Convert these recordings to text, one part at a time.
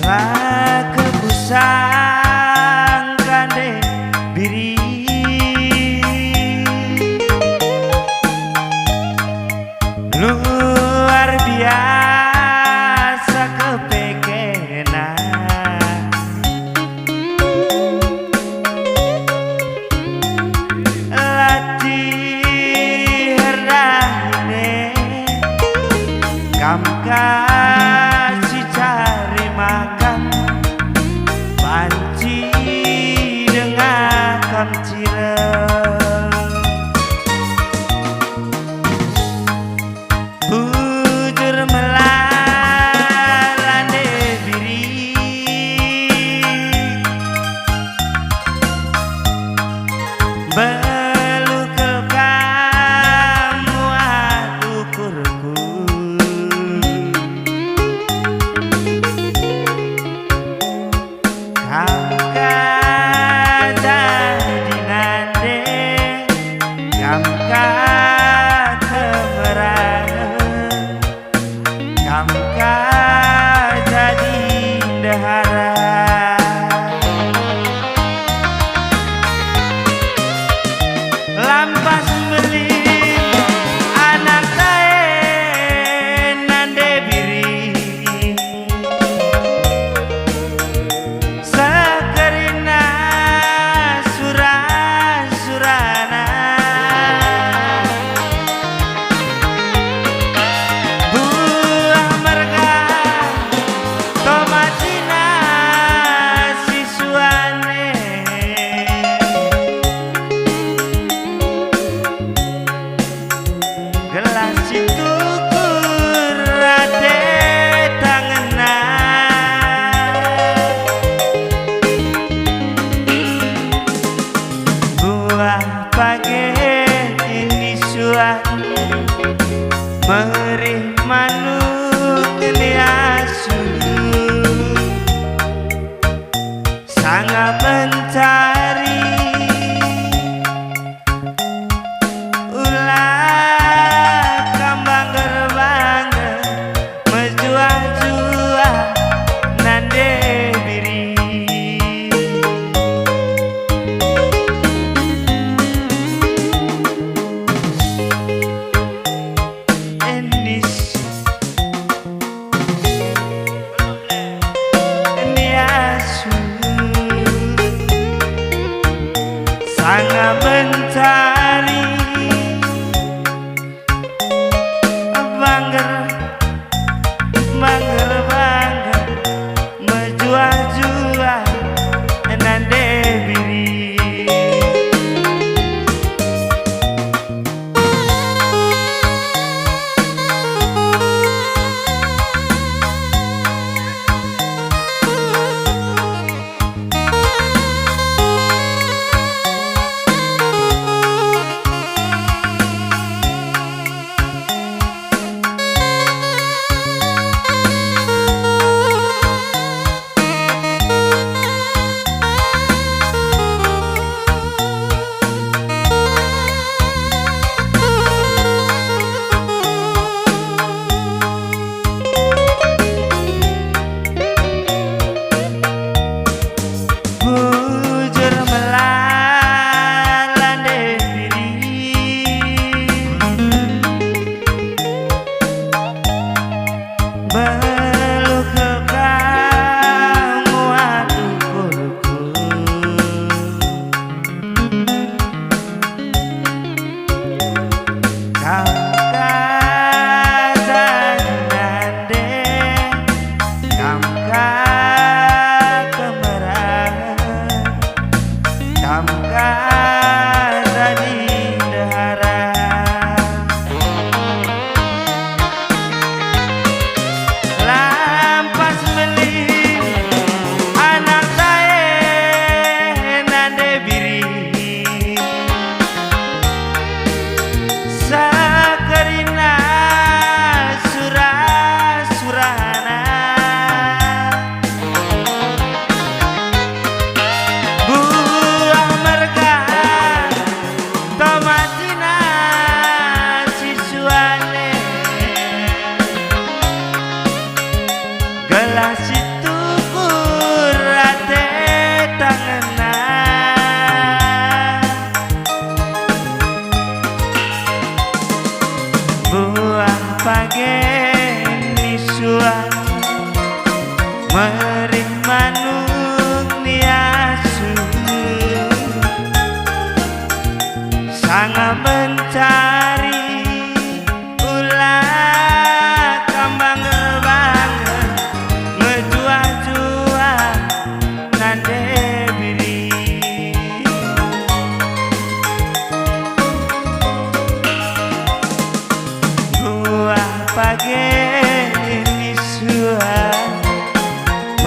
lah kebusang gandeng biri luar biasa kepekena latih rahine kam kasih cari makan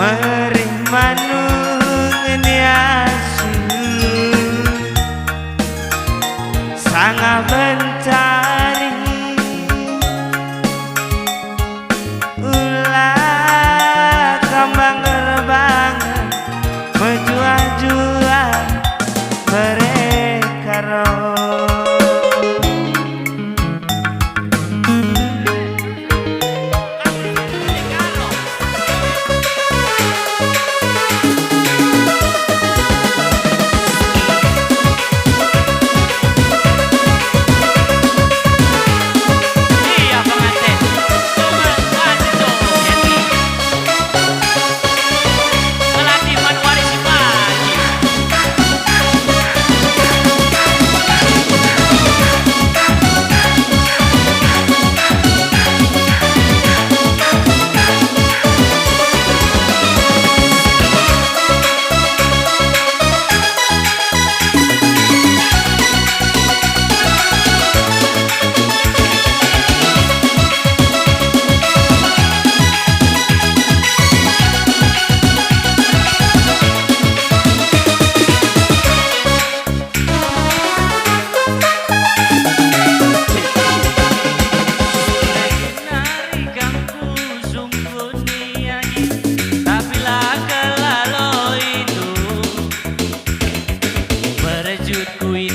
mering manung niasu sangat mencari ulah kembang gerbang menjual-jual mereka roh.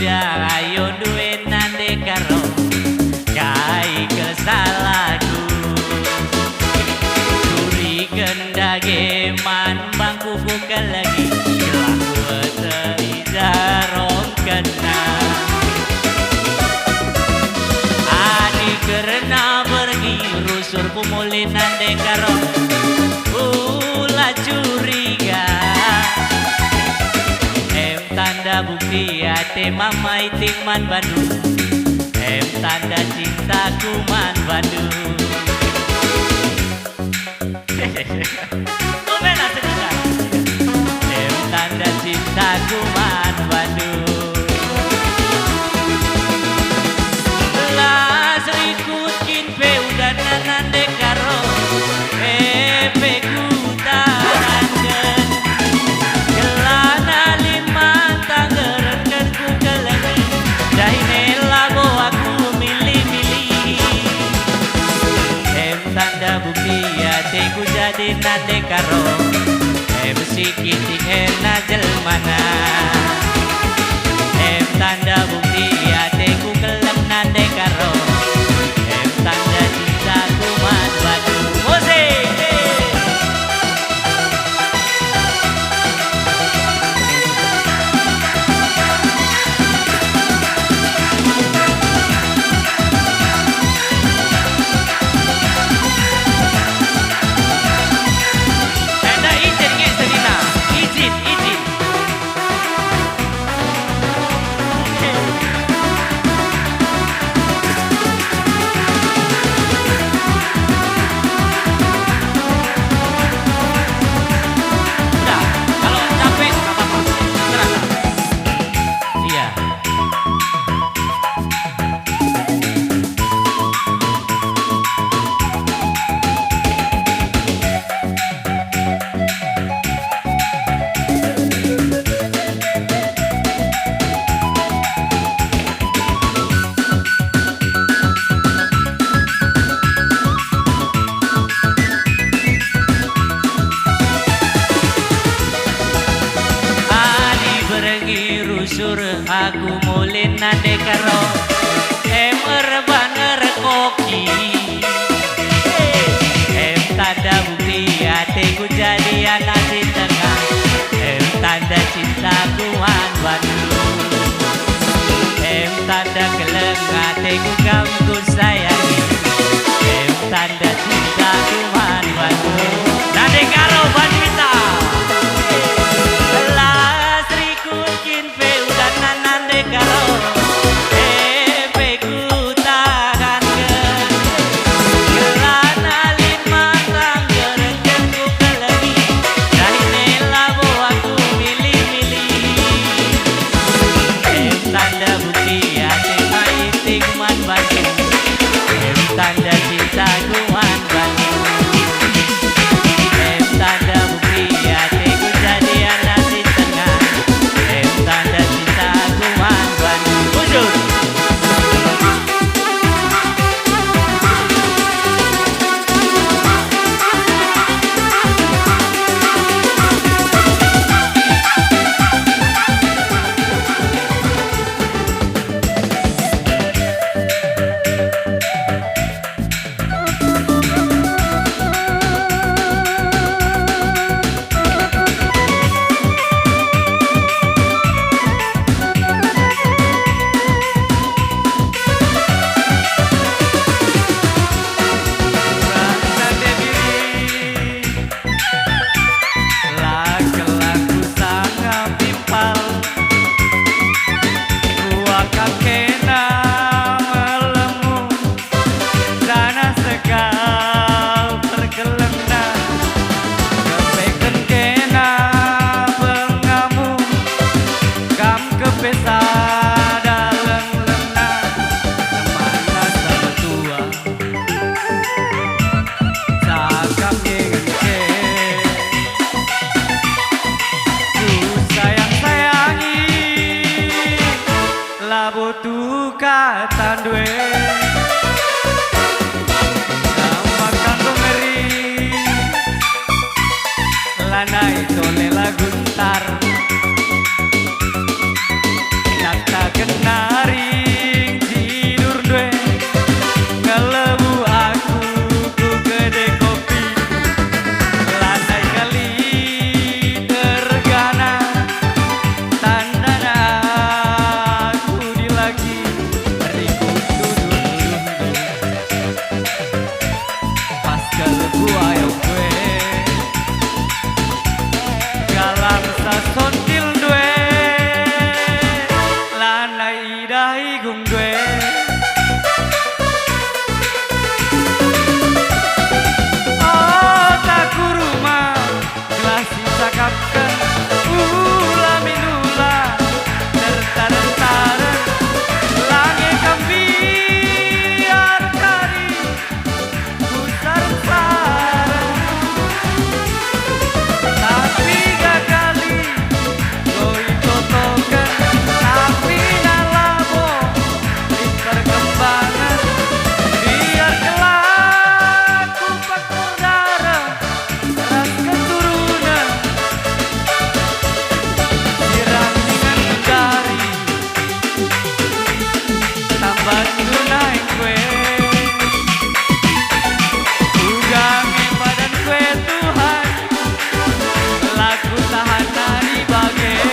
Ayo duit nande karo kai kesalaku curi gendage man bangku buka lagi laku terijarong kena adi karena pergi rusur kumulin nande karo ulah curiga tanda bukti hati mama iting man Bandung tanda cintaku man Bandung. Komena sedikit tanda cintaku man Bandung. Las rikut kin peudan nande karo pekutan kelana lima tanggerenkan ku keleng dahinela bo aku milih-milih tanda bukti hatiku jadi nande karo sikitik na jelmana tanda bukti hatiku keleng nande karo tanda cintaku man Bandung. Musik rusur aku mulin nande karo banger koki tanda bukti hatiku jadi anak di tengah tanda cintaku man Bandung tanda keleng hatiku kamu sayangi tanda cintaku man Bandung nande karo Bandita. Tanda bukti hati maiting man Bandung. lanai tole laguntar nata kenaring tidur due ngelebu aku ku gede kopi lanai kali tergana tandana aku di lagi ribut duduk pas kelebu ayo gue galang sasontil due lanai dahi gung due oh taku rumah gelasi cakapkan ula minula tertaren-taren lange kambiar kari kusar-saren tapi gak kali doi totokan tapi nalabo di perkembangan biar kelaku pakar darah ras keturunan sirang dengan dari tambah tunai kue ugangi badan kue Tuhan laku tahan dari bagai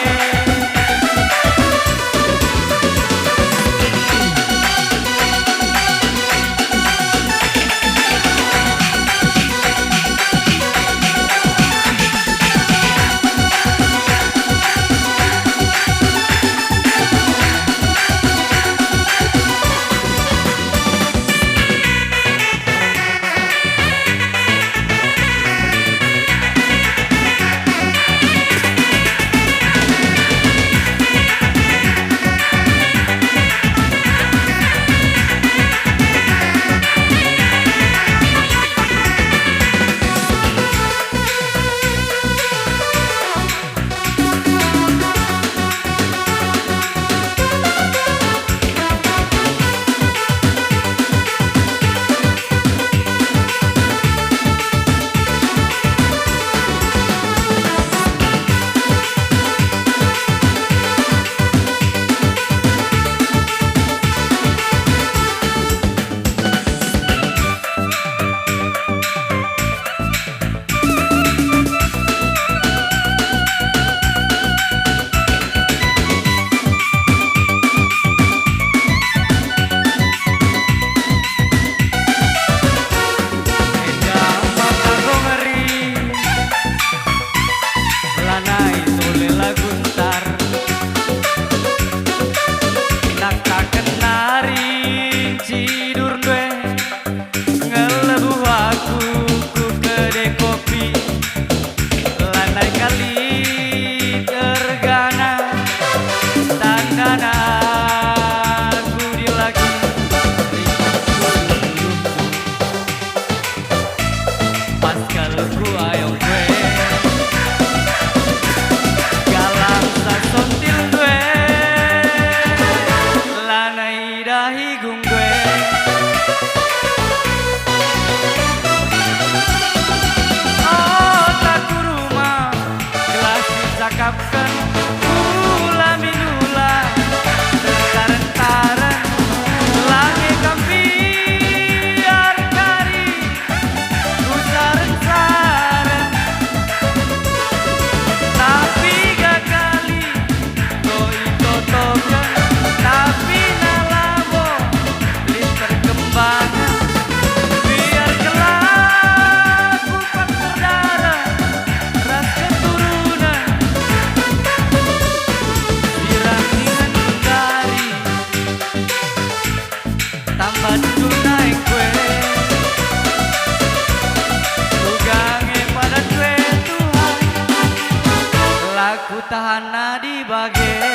lanai tole laguntar nata kenaring tidur due ngelebu aku ku gede kopi lanai kali tergana tandana aku di lagi pas kalebu ayo gue galang sasontil due lanai dahi gung due oh taku rumah gelasi cakapkan ula minula tertaren-taren lange kambiar kari kusaren-saren tapi gak kali doi totokan tapi nalabo lit perkembangan biar kelaku faktor darah ras keturunan sirang dengan dari tambah tunai kue ugange pada kue Tuhan laku tahan di bagai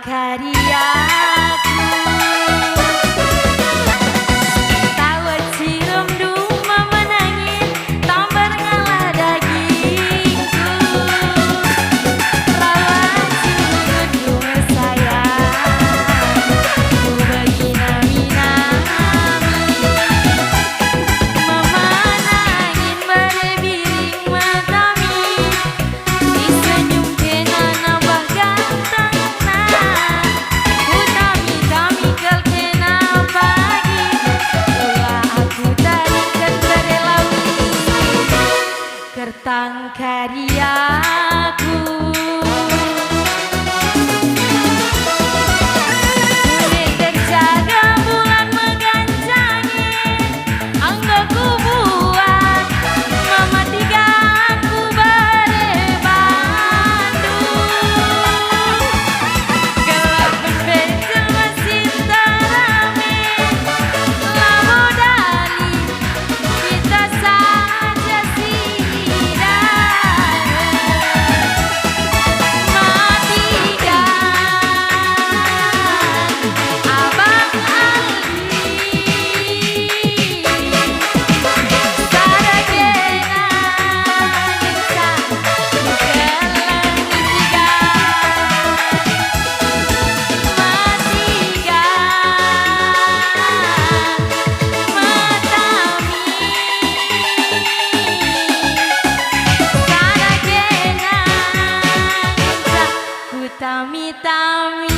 karyaku. Tawa cirum duma menangin, tambar ngalah dagingku. Rawan curut duma sayang, ku bagi nami-nami. Mama nangin berbiring matami, disenyum kena nambah ganteng nah. Ku tami-tami kel kena pagi, ulah aku tarikan berlawi kertang karyaku. Kulit terjaga bulan meganjangi, anggaku buat mama tiga aku berebandung. Gelap berbecel masih terame, lamo dali kita saja sidang. Matikan Abang Tami-tami.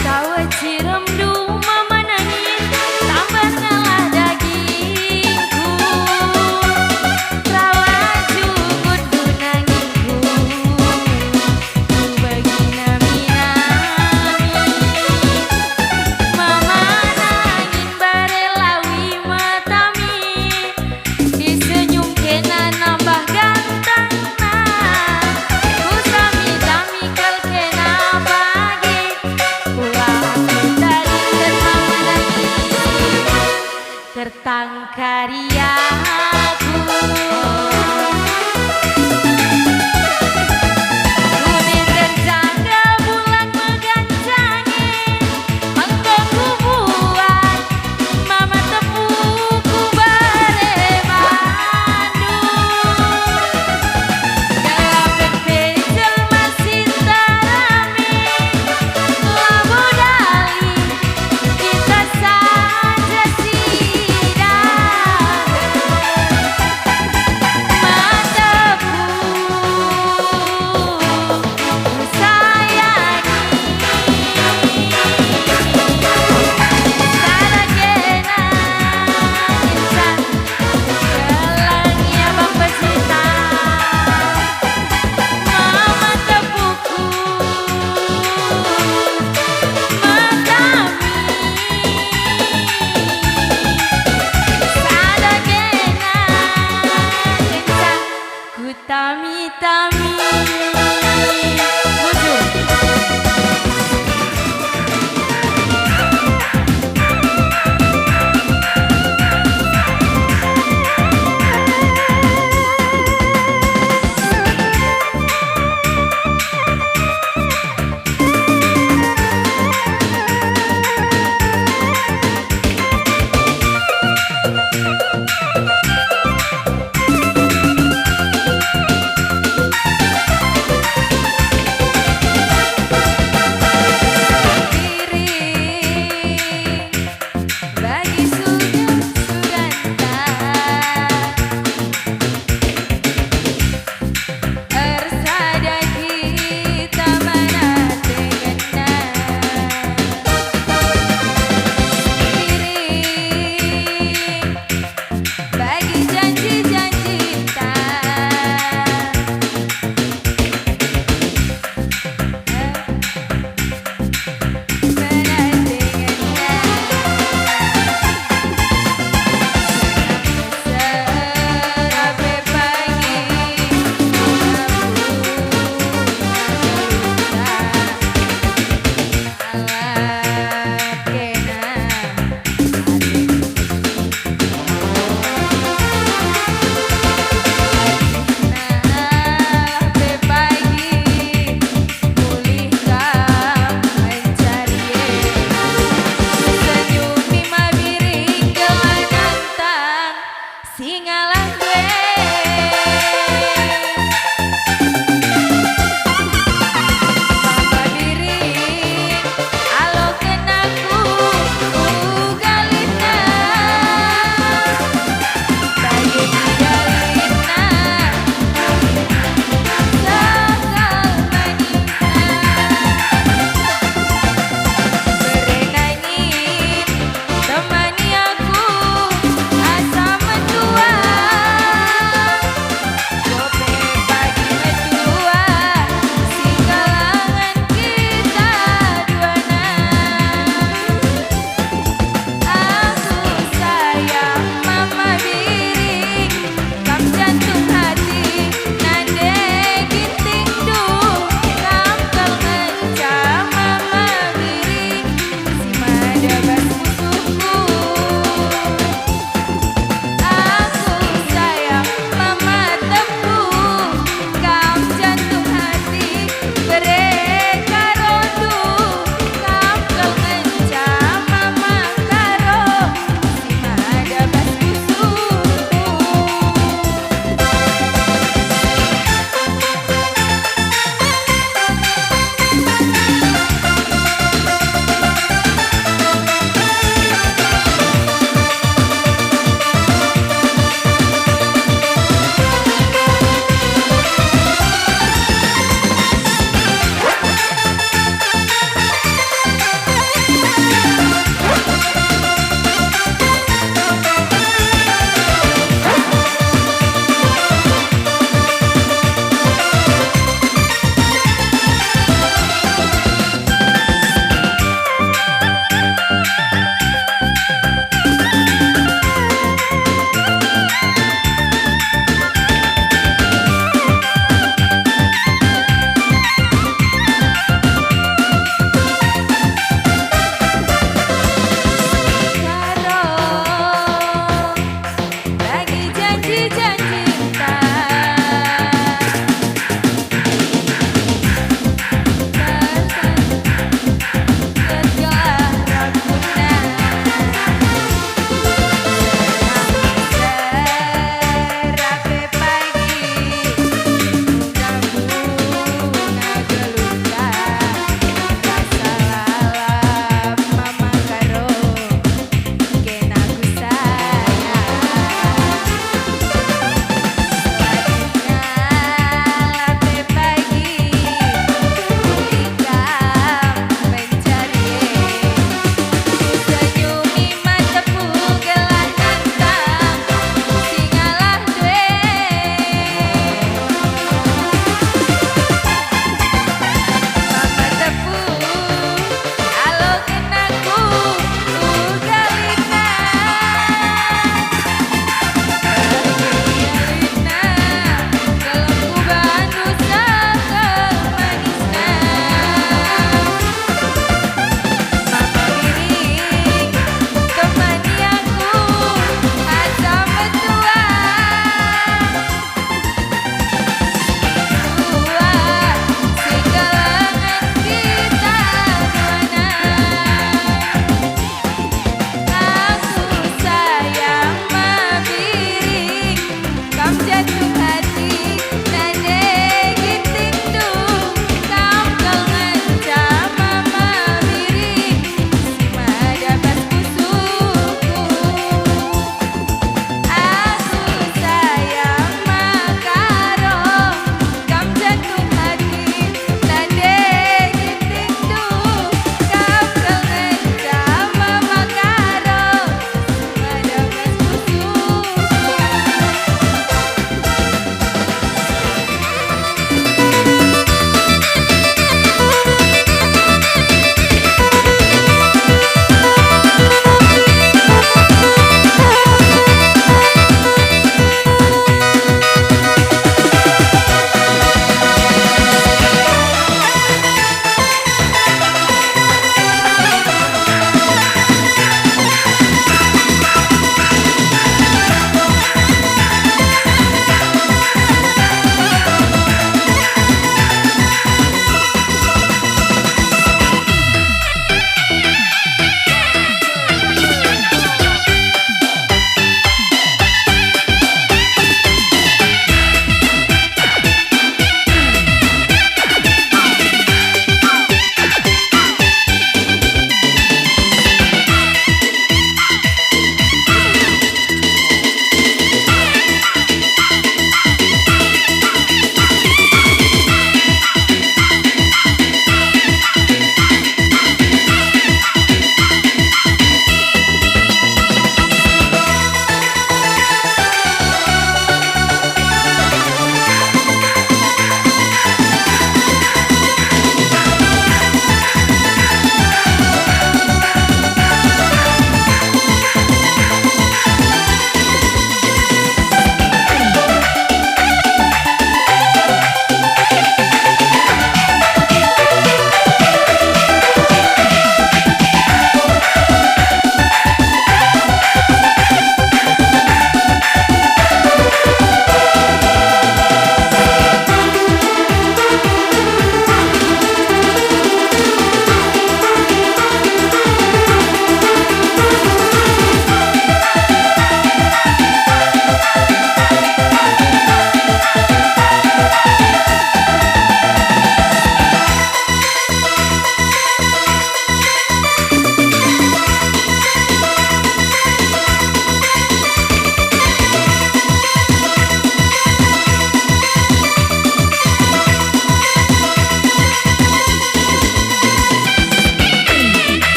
Tawa cirum duma menangin, tambah ngalah dagingku. Rawan cukup dunanginku, ku bagi nami-nami. Mama nangin berelawi matami, disenyum kena nambah ganteng nah. Ku tami-tami kel kena pagi, ulah aku tarikan mama lagi kertang karya.